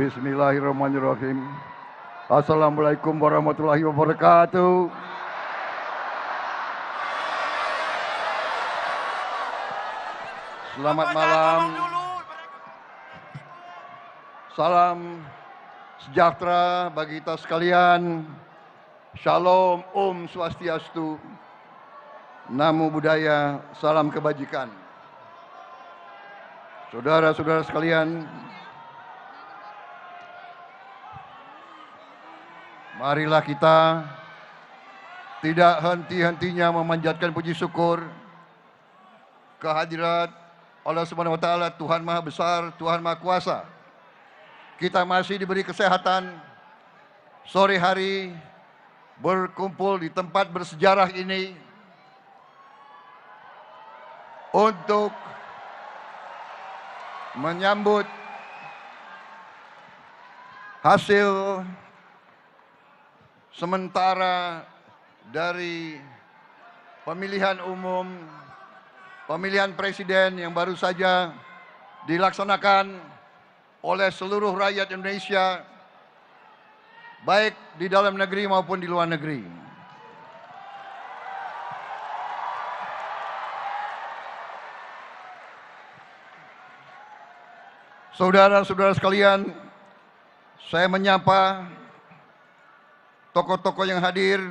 Bismillahirrahmanirrahim. Assalamualaikum warahmatullahi wabarakatuh. Selamat malam. Salam sejahtera bagi kita sekalian. Shalom, Om Swastiastu. Namo Buddhaya, salam kebajikan. Saudara-saudara sekalian, marilah kita tidak henti-hentinya memanjatkan puji syukur kehadirat Allah Subhanahu wa taala, Tuhan Maha Besar, Tuhan Maha Kuasa. Kita masih diberi kesehatan sore hari berkumpul di tempat bersejarah ini untuk menyambut hasil sementara dari pemilihan umum, pemilihan presiden yang baru saja dilaksanakan oleh seluruh rakyat Indonesia, baik di dalam negeri maupun di luar negeri. Saudara-saudara sekalian, saya menyapa tokoh-tokoh yang hadir,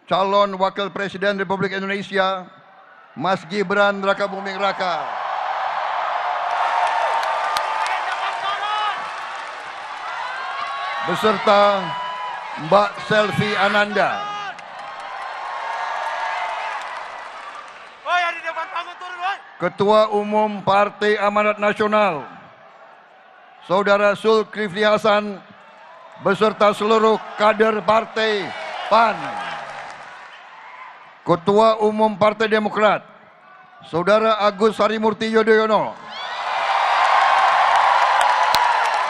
calon Wakil Presiden Republik Indonesia, Mas Gibran Rakabuming Raka. Beserta Mbak Selvi Ananda. Ketua Umum Partai Amanat Nasional, Saudara Zulkifli Hasan, beserta seluruh kader Partai PAN. Ketua Umum Partai Demokrat, Saudara Agus Harimurti Yudhoyono,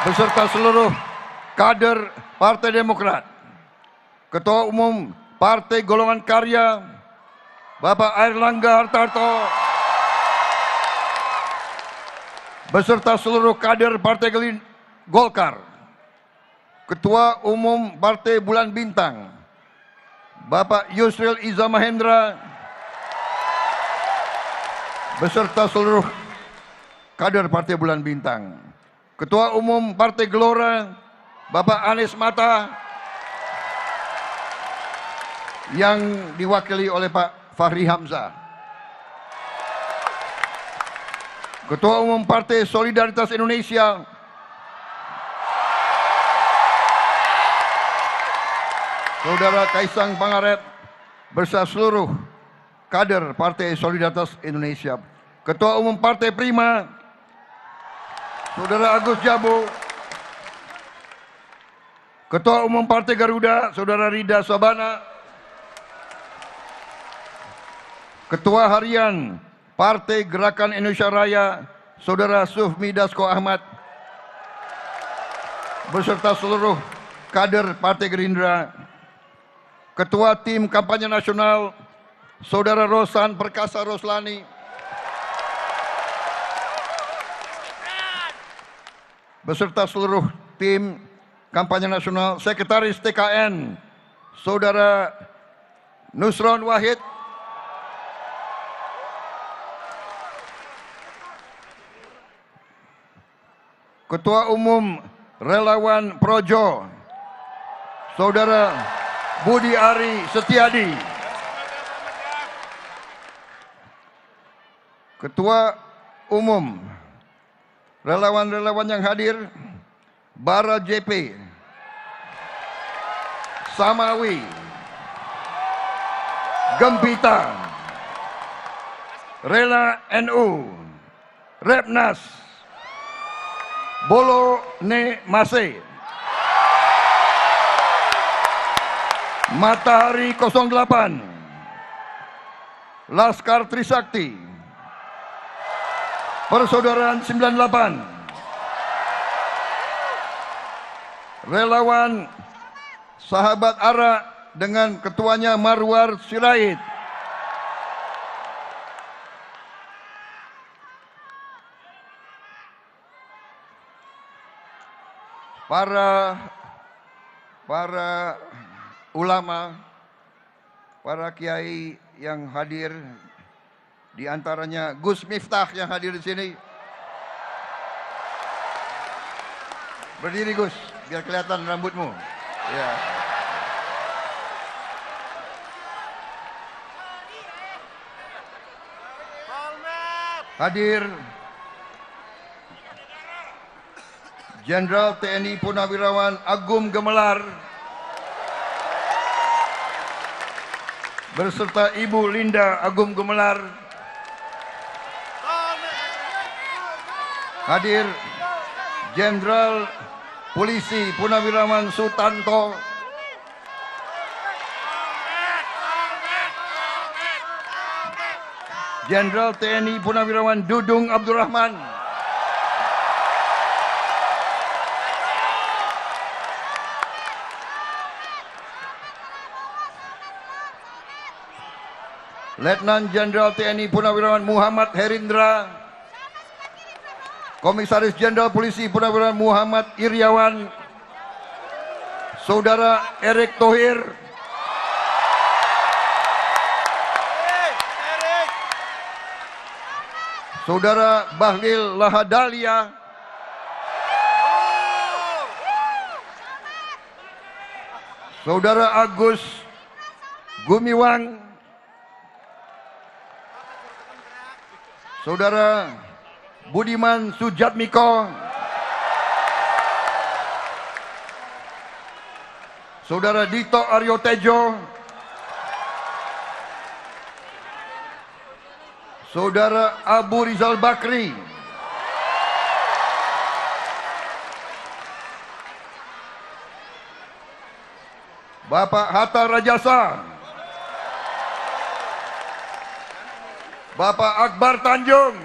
beserta seluruh kader Partai Demokrat. Ketua Umum Partai Golongan Karya, Bapak Airlangga Hartarto, beserta seluruh kader Partai Golkar. Ketua Umum Partai Bulan Bintang, Bapak Yusril Iza Mahendra, beserta seluruh kader Partai Bulan Bintang. Ketua Umum Partai Gelora, Bapak Anies Mata, yang diwakili oleh Pak Fahri Hamzah. Ketua Umum Partai Solidaritas Indonesia, Saudara Kaisang Pangarep, beserta seluruh kader Partai Solidaritas Indonesia. Ketua Umum Partai Prima, Saudara Agus Jabo. Ketua Umum Partai Garuda, Saudara Rida Sabana. Ketua Harian Partai Gerakan Indonesia Raya, Saudara Sufmi Dasko Ahmad, beserta seluruh kader Partai Gerindra. Ketua Tim Kampanye Nasional, Saudara Rosan Perkasa Roslani, beserta seluruh tim Kampanye Nasional. Sekretaris TKN, Saudara Nusron Wahid, Ketua Umum Relawan Projo, Saudara Budi Ari Setiadi. Ketua Umum relawan-relawan yang hadir, Bara JP, Samawi, Gempita, Rela NU, Repnas, Bolo Ne Mase, Matahari 08, Laskar Trisakti, Persaudaraan 98, Relawan Sahabat Ara dengan ketuanya Marwar Sirait, para ulama, para kiai yang hadir, di antaranya Gus Miftah yang hadir di sini. Berdiri Gus, biar kelihatan rambutmu. Ya. Hadir Jenderal TNI Purnawirawan Agum Gemelar berserta Ibu Linda Agum Gemelar. Hadir Jenderal Polisi Purnawirawan Sutanto. Jenderal TNI Purnawirawan Dudung Abdurrahman. Letnan Jenderal TNI Purnawirawan Muhammad Herindra. Komisaris Jenderal Polisi Purnawirawan Muhammad Iriawan. Saudara Erick Thohir. Saudara Bahlil Lahadalia. Saudara Agus Gumiwang. Saudara Budiman Sujatmiko. Saudara Dito Aryo Tejo. Saudara Abu Rizal Bakri. Bapak Hatta Rajasa. Bapak Akbar Tanjung.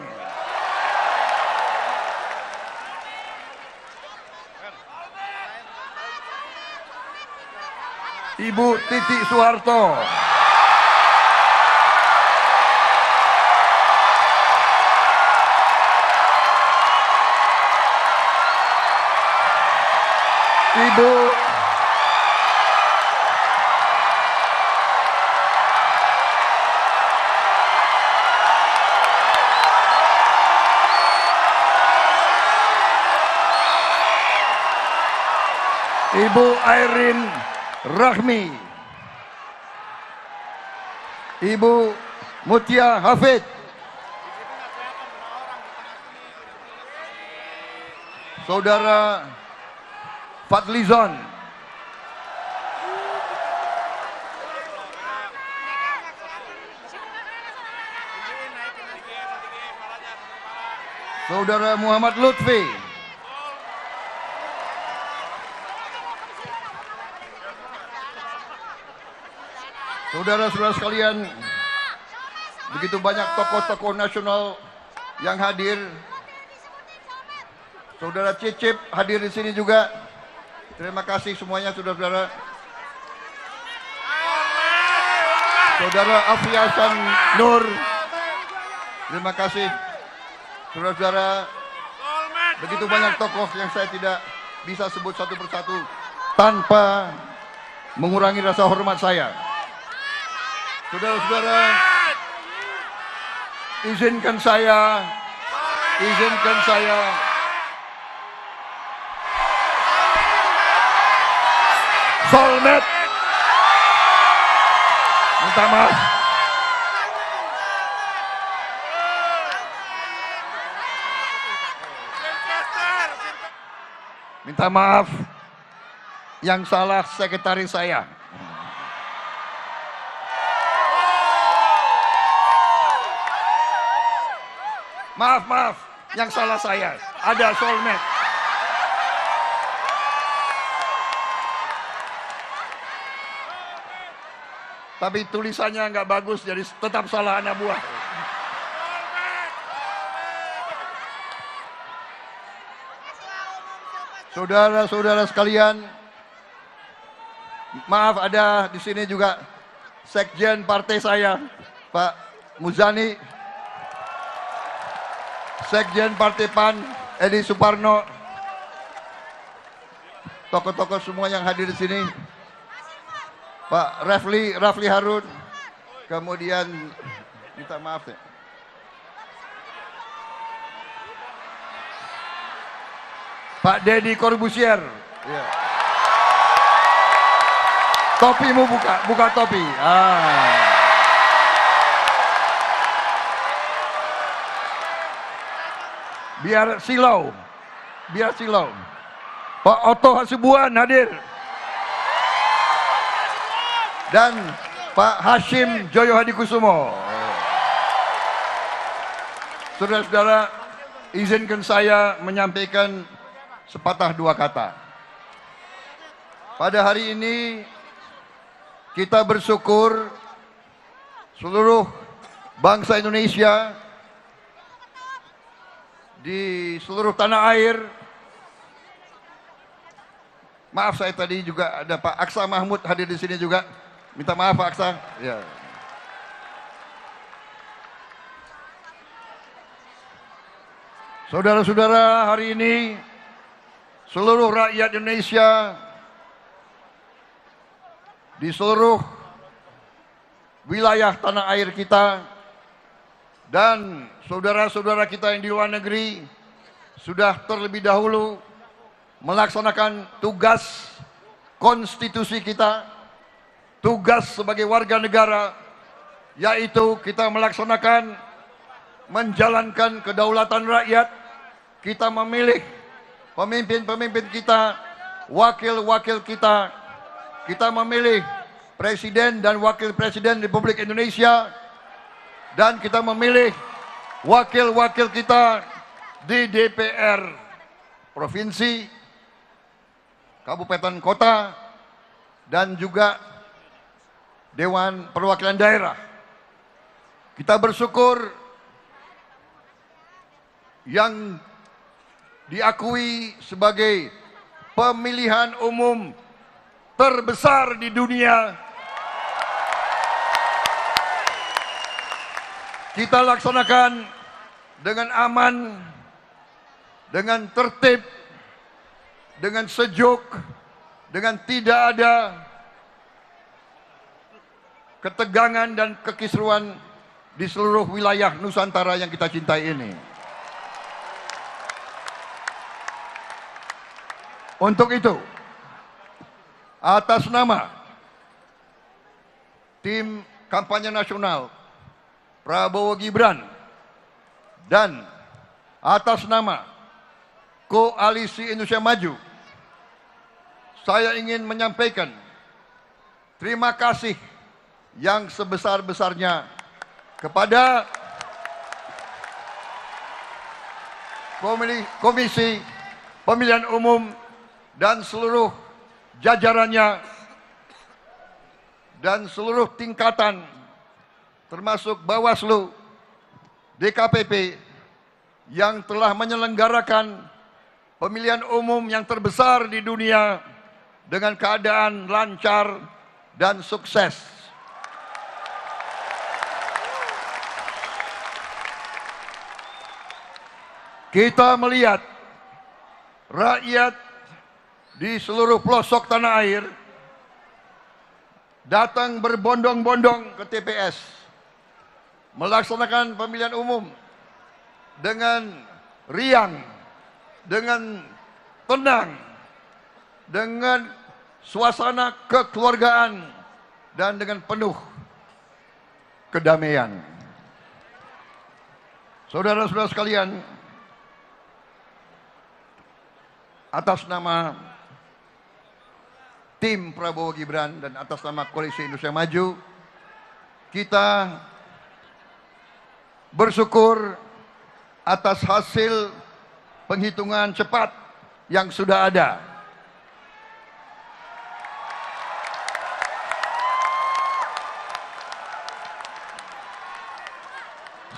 Ibu Titi Soeharto. Ibu Airin Rahmi. Ibu Mutia Hafid. Saudara Fadlizon. Saudara Muhammad Lutfi. Saudara-saudara sekalian, begitu banyak tokoh-tokoh nasional yang hadir. Saudara Cicip hadir di sini juga. Terima kasih semuanya saudara-saudara. Saudara Afiasan Nur. Terima kasih saudara-saudara. Begitu banyak tokoh yang saya tidak bisa sebut satu persatu tanpa mengurangi rasa hormat saya. Saudara-saudara, izinkan saya Solmed minta maaf. Minta maaf, yang salah sekretaris saya. Maaf, yang salah saya. Ada Solmed. Tapi tulisannya nggak bagus, jadi tetap salah anak buah. Saudara-saudara sekalian, maaf ada di sini juga Sekjen partai saya, Pak Muzani. Sekjen Partai PAN, Edi Suparno. tokoh-tokoh semua yang hadir di sini, Pak Rafli Harun, kemudian minta maaf ya, Pak Deddy Corbusier, ya. Topimu buka topi. Biar silau. Pak Otto Hasibuan hadir. Dan Pak Hashim Joyo Hadikusumo. Saudara-saudara, izinkan saya menyampaikan sepatah dua kata. Pada hari ini kita bersyukur seluruh bangsa Indonesia di seluruh tanah air. Maaf, saya tadi juga ada Pak Aksa Mahmud hadir di sini juga. Minta maaf Pak Aksa. Ya. Saudara-saudara, hari ini seluruh rakyat Indonesia di seluruh wilayah tanah air kita dan saudara-saudara kita yang di luar negeri sudah terlebih dahulu melaksanakan tugas konstitusi kita, tugas sebagai warga negara, yaitu kita melaksanakan menjalankan kedaulatan rakyat. Kita memilih pemimpin-pemimpin kita, wakil-wakil kita. Kita memilih presiden dan wakil presiden Republik Indonesia, dan kita memilih wakil-wakil kita di DPR provinsi, kabupaten kota, dan juga Dewan Perwakilan Daerah. Kita bersyukur yang diakui sebagai pemilihan umum terbesar di dunia kita laksanakan dengan aman, dengan tertib, dengan sejuk, dengan tidak ada ketegangan dan kekisruan di seluruh wilayah Nusantara yang kita cintai ini. Untuk itu, atas nama tim kampanye nasional Prabowo Gibran dan atas nama Koalisi Indonesia Maju, saya ingin menyampaikan terima kasih yang sebesar-besarnya kepada Komisi Pemilihan Umum dan seluruh jajarannya dan seluruh tingkatan termasuk Bawaslu, DKPP yang telah menyelenggarakan pemilihan umum yang terbesar di dunia dengan keadaan lancar dan sukses. Kita melihat rakyat di seluruh pelosok tanah air datang berbondong-bondong ke TPS melaksanakan pemilihan umum dengan riang, dengan tenang, dengan suasana kekeluargaan, dan dengan penuh kedamaian. Saudara-saudara sekalian, atas nama tim Prabowo Gibran dan atas nama Koalisi Indonesia Maju, kita bersyukur atas hasil penghitungan cepat yang sudah ada.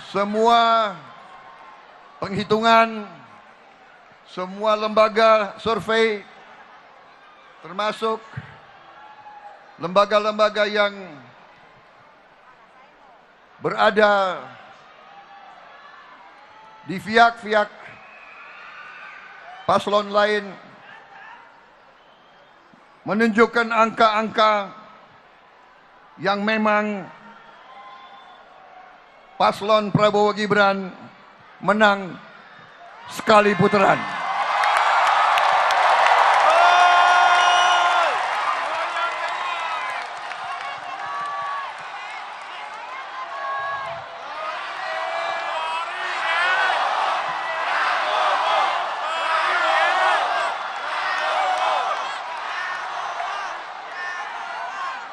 Semua penghitungan, semua lembaga survei, termasuk lembaga-lembaga yang berada di pihak-pihak paslon lain menunjukkan angka-angka yang memang paslon Prabowo Gibran menang sekali putaran.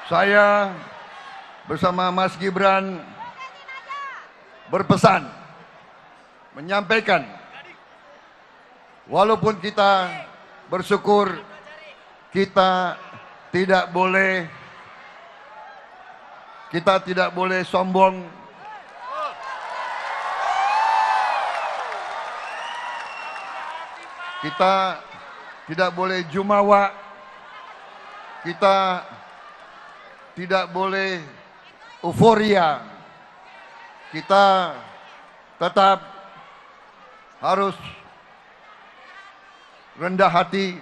Saya bersama Mas Gibran berpesan, menyampaikan, walaupun kita bersyukur, kita tidak boleh sombong, kita tidak boleh jumawa, kita tidak boleh euforia, kita tetap harus rendah hati.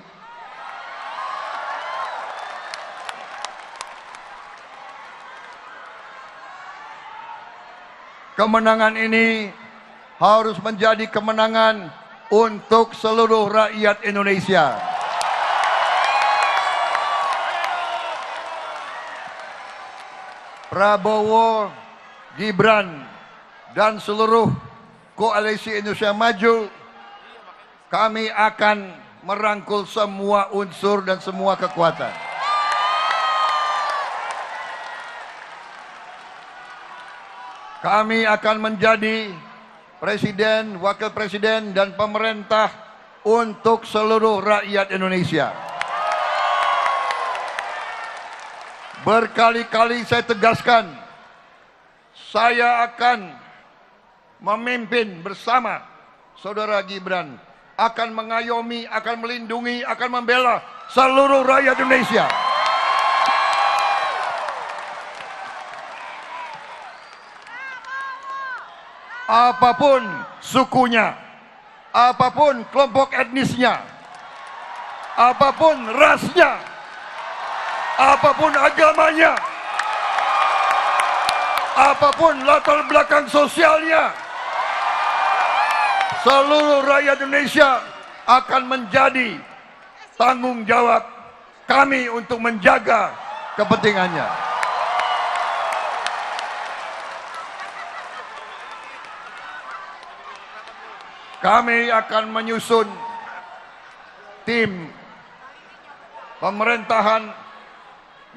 Kemenangan ini harus menjadi kemenangan untuk seluruh rakyat Indonesia. Prabowo, Gibran, dan seluruh koalisi Indonesia Maju, kami akan merangkul semua unsur dan semua kekuatan. Kami akan menjadi presiden, wakil presiden, dan pemerintah untuk seluruh rakyat Indonesia. Berkali-kali saya tegaskan, saya akan memimpin bersama saudara Gibran, akan mengayomi, akan melindungi, akan membela seluruh rakyat Indonesia. Apapun sukunya, apapun kelompok etnisnya, apapun rasnya, apapun agamanya, apapun latar belakang sosialnya, seluruh rakyat Indonesia akan menjadi tanggung jawab kami untuk menjaga kepentingannya. Kami akan menyusun tim pemerintahan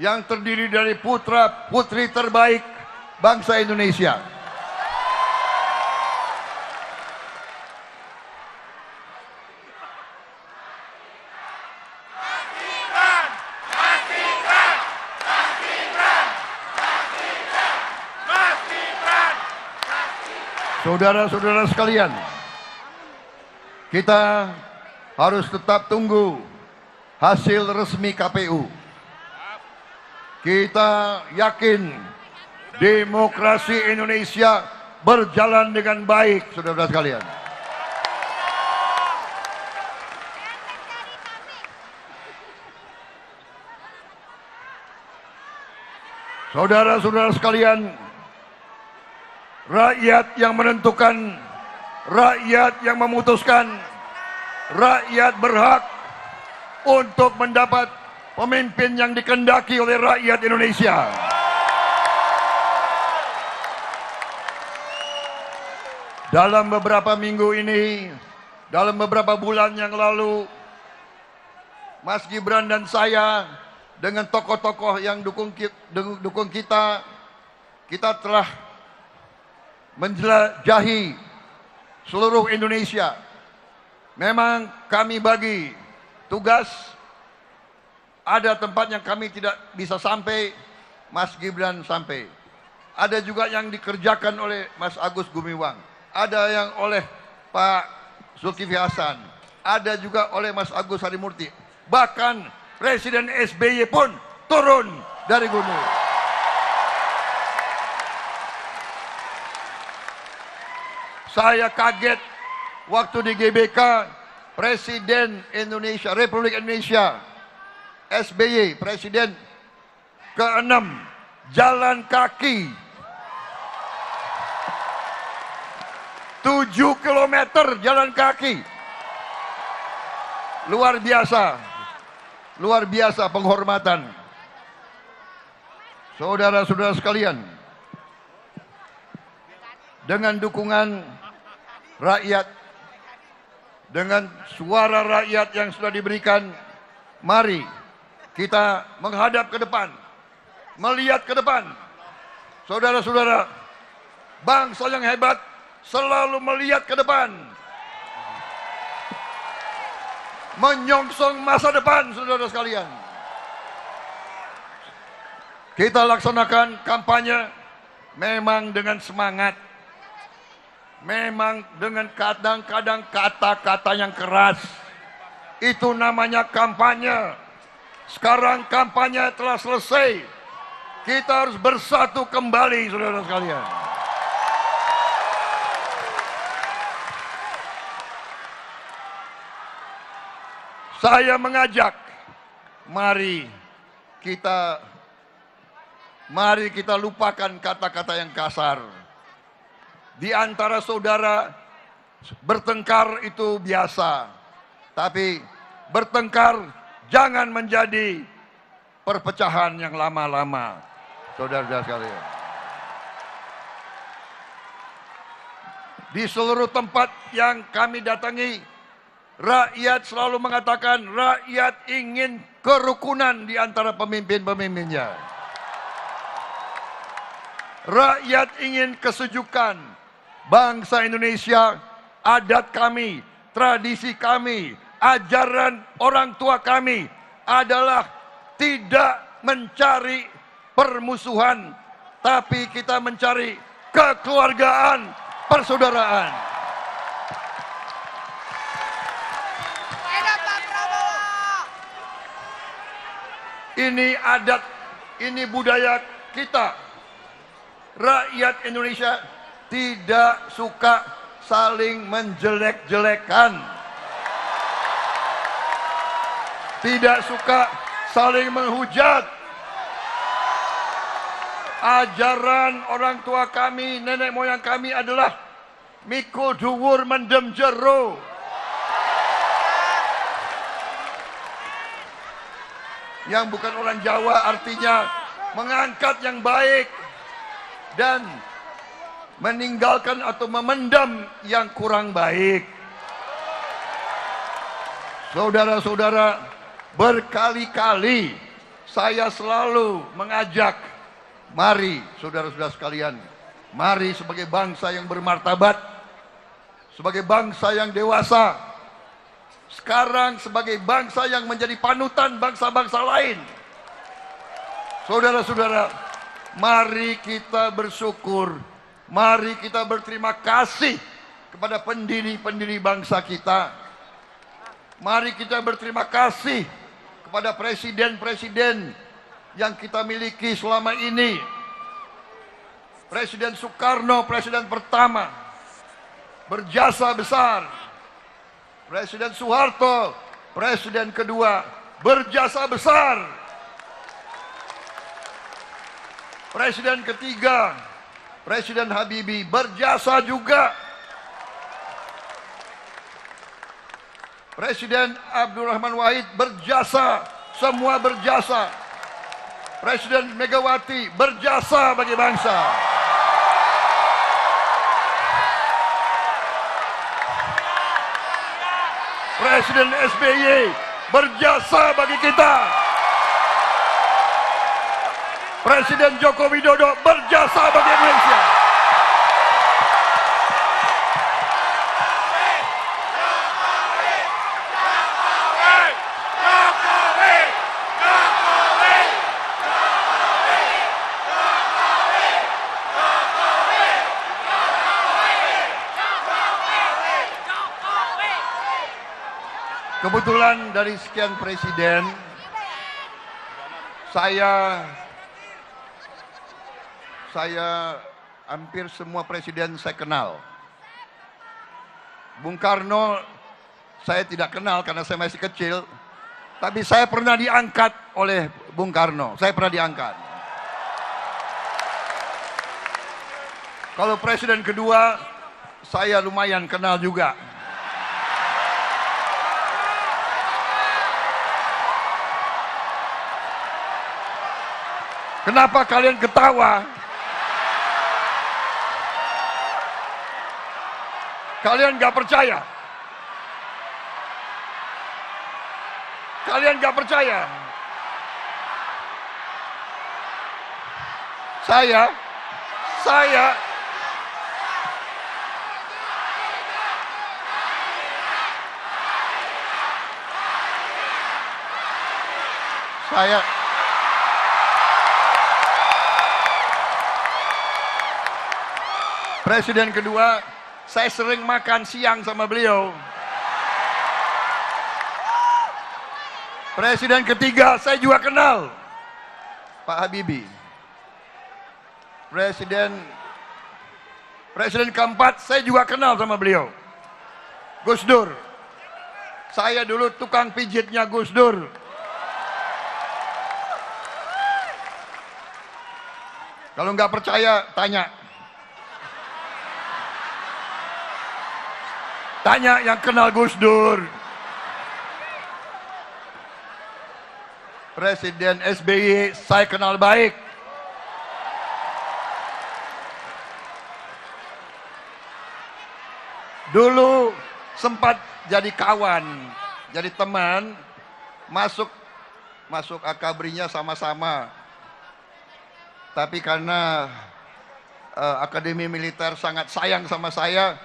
yang terdiri dari putra-putri terbaik bangsa Indonesia. Saudara-saudara sekalian, kita harus tetap tunggu hasil resmi KPU. Kita yakin demokrasi Indonesia berjalan dengan baik, saudara-saudara sekalian. Saudara-saudara sekalian, rakyat yang menentukan, rakyat yang memutuskan, rakyat berhak untuk mendapat pemimpin yang dikehendaki oleh rakyat Indonesia. Dalam beberapa minggu ini, dalam beberapa bulan yang lalu, Mas Gibran dan saya dengan tokoh-tokoh yang dukung kita, kita telah menjelajahi seluruh Indonesia. Memang kami bagi tugas, ada tempat yang kami tidak bisa sampai, Mas Gibran sampai. Ada juga yang dikerjakan oleh Mas Agus Gumiwang, ada yang oleh Pak Zulkifli Hasan, ada juga oleh Mas Agus Harimurti. Bahkan Presiden SBY pun turun dari gunung. Saya kaget waktu di GBK, Presiden Indonesia, Republik Indonesia SBY, Presiden ke-6, jalan kaki 7 kilometer jalan kaki. Luar biasa penghormatan. Saudara-saudara sekalian, dengan dukungan rakyat, dengan suara rakyat yang sudah diberikan, mari kita menghadap ke depan, melihat ke depan. Saudara-saudara, bangsa yang hebat selalu melihat ke depan, menyongsong masa depan. Saudara sekalian, kita laksanakan kampanye memang dengan semangat, memang dengan kadang-kadang kata-kata yang keras. Itu namanya kampanye. Sekarang kampanye telah selesai. Kita harus bersatu kembali, saudara sekalian. Saya mengajak, mari kita lupakan kata-kata yang kasar. Di antara saudara, bertengkar itu biasa. Tapi bertengkar jangan menjadi perpecahan yang lama-lama. Saudara-saudara sekalian, di seluruh tempat yang kami datangi, rakyat selalu mengatakan rakyat ingin kerukunan di antara pemimpin-pemimpinnya. Rakyat ingin kesejukan. Bangsa Indonesia, adat kami, tradisi kami, ajaran orang tua kami adalah tidak mencari permusuhan, tapi kita mencari kekeluargaan, persaudaraan. Ini adat, ini budaya kita. Rakyat Indonesia tidak suka saling menjelek-jelekan, tidak suka saling menghujat. Ajaran orang tua kami, nenek moyang kami adalah mikul dhuwur mendem jero. Yang bukan orang Jawa artinya mengangkat yang baik dan meninggalkan atau memendam yang kurang baik. Saudara-saudara, berkali-kali saya selalu mengajak, mari saudara-saudara sekalian, mari sebagai bangsa yang bermartabat, sebagai bangsa yang dewasa, sekarang sebagai bangsa yang menjadi panutan bangsa-bangsa lain. Saudara-saudara, mari kita bersyukur, mari kita berterima kasih kepada pendiri-pendiri bangsa kita. Mari kita berterima kasih kepada presiden-presiden yang kita miliki selama ini. Presiden Soekarno, presiden pertama, berjasa besar. Presiden Soeharto, presiden kedua, berjasa besar. Presiden ketiga, Presiden Habibie, berjasa juga. Presiden Abdurrahman Wahid, berjasa, semua berjasa. Presiden Megawati, berjasa bagi bangsa. Presiden SBY, berjasa bagi kita. Presiden Joko Widodo, berjasa bagi Indonesia. Kebetulan dari sekian presiden, saya hampir semua presiden saya kenal. Bung Karno saya tidak kenal karena saya masih kecil. Tapi saya pernah diangkat oleh Bung Karno. Saya pernah diangkat. Kalau presiden kedua, saya lumayan kenal juga. Kenapa kalian ketawa? Kalian gak percaya? Kalian gak percaya? Saya presiden kedua, saya sering makan siang sama beliau. Presiden ketiga, saya juga kenal Pak Habibie. Presiden keempat, saya juga kenal sama beliau, Gus Dur. Saya dulu tukang pijitnya Gus Dur. Kalau nggak percaya, tanya. Tanya yang kenal Gus Dur. Presiden SBY saya kenal baik. Dulu sempat jadi kawan, jadi teman, masuk akabrinya sama-sama. Tapi karena Akademi Militer sangat sayang sama saya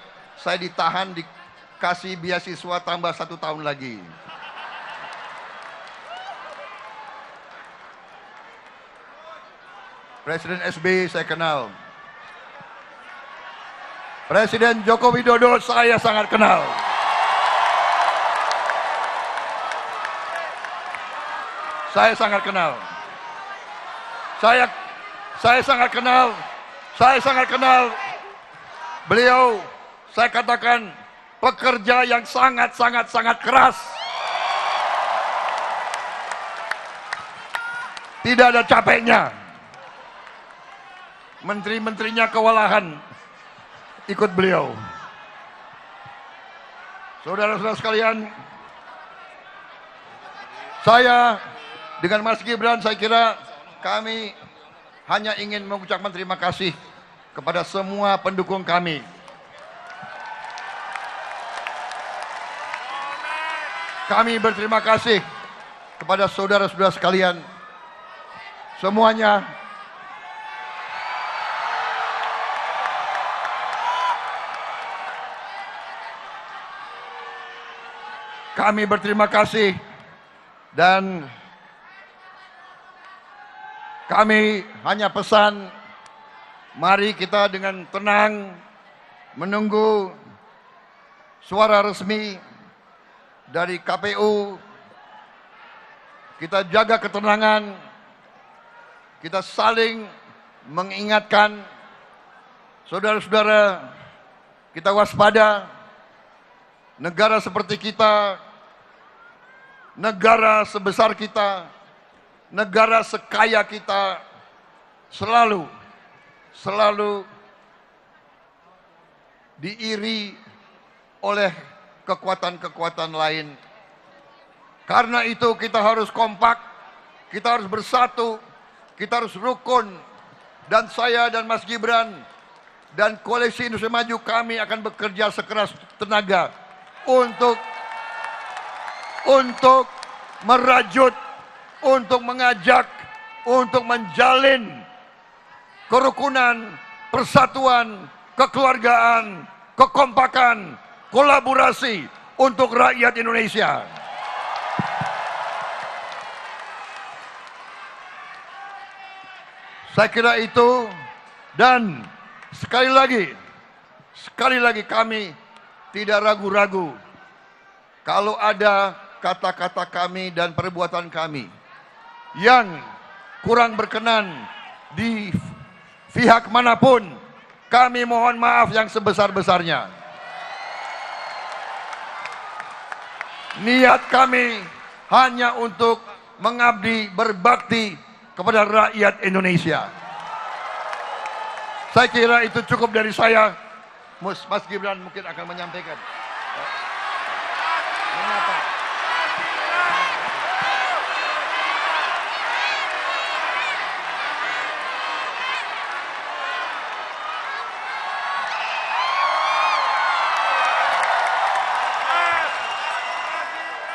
ditahan, dikasih beasiswa tambah 1 tahun lagi. Presiden SBY saya kenal. Presiden Joko Widodo saya sangat kenal. Saya sangat kenal. Saya sangat kenal beliau. Saya katakan pekerja yang sangat keras. Tidak ada capeknya. Menteri-menterinya kewalahan ikut beliau. Saudara-saudara sekalian, saya dengan Mas Gibran, saya kira kami hanya ingin mengucapkan terima kasih kepada semua pendukung kami. Kami berterima kasih kepada saudara-saudara sekalian semuanya. Kami berterima kasih dan kami hanya pesan, mari kita dengan tenang menunggu suara resmi dari KPU. Kita jaga ketenangan, kita saling mengingatkan, saudara-saudara, kita waspada. Negara seperti kita, negara sebesar kita, negara sekaya kita selalu diiri oleh kekuatan-kekuatan lain. Karena itu kita harus kompak, kita harus bersatu, kita harus rukun. Dan saya dan Mas Gibran dan Koalisi Indonesia Maju, kami akan bekerja sekeras tenaga untuk merajut, untuk mengajak, untuk menjalin kerukunan, persatuan, kekeluargaan, kekompakan, kolaborasi untuk rakyat Indonesia. Saya kira itu, dan sekali lagi kami tidak ragu-ragu kalau ada kata-kata kami dan perbuatan kami yang kurang berkenan di pihak manapun, kami mohon maaf yang sebesar-besarnya. Niat kami hanya untuk mengabdi, berbakti kepada rakyat Indonesia. Saya kira itu cukup dari saya. Mas Gibran mungkin akan menyampaikan. Mengapa?